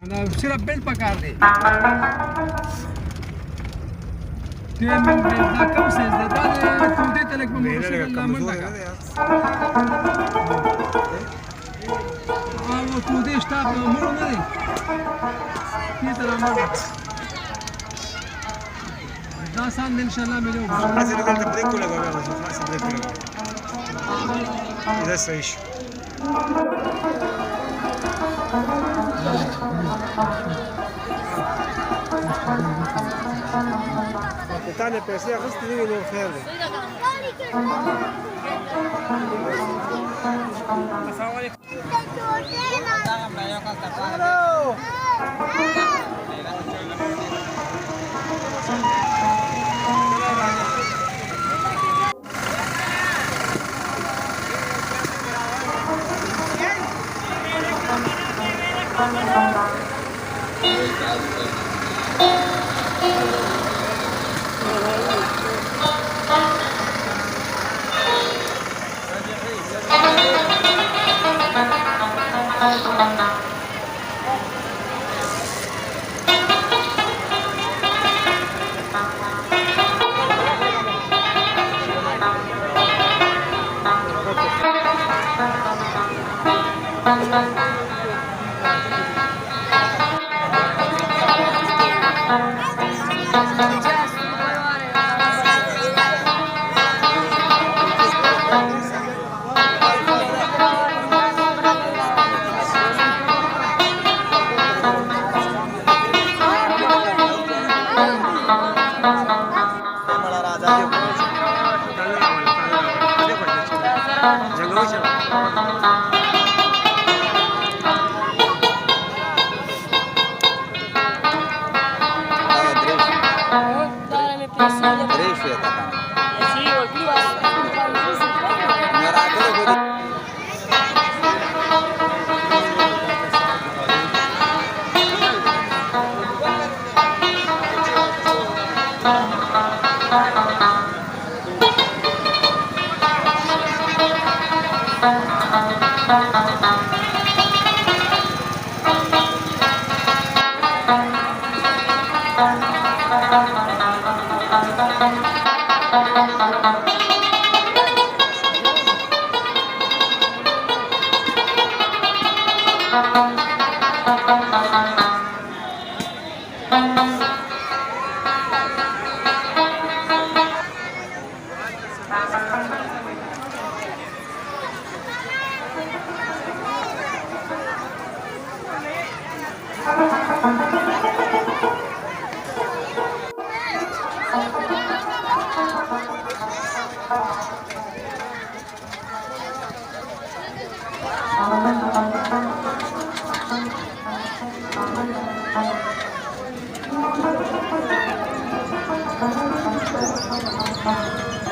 सिर्फ बेल्ट पकड़ दे ते मैं बेल्ट कम से दे तू दे तलक में मोटरसाइकिल लामन लगा वो तू दे स्टॉप मोड़ नहीं ये तरह मोड़ da san inshallah milyon Quasi lo guarda break la guarda su quasi break la guarda adesso esce Tane per sé questi devi non fermi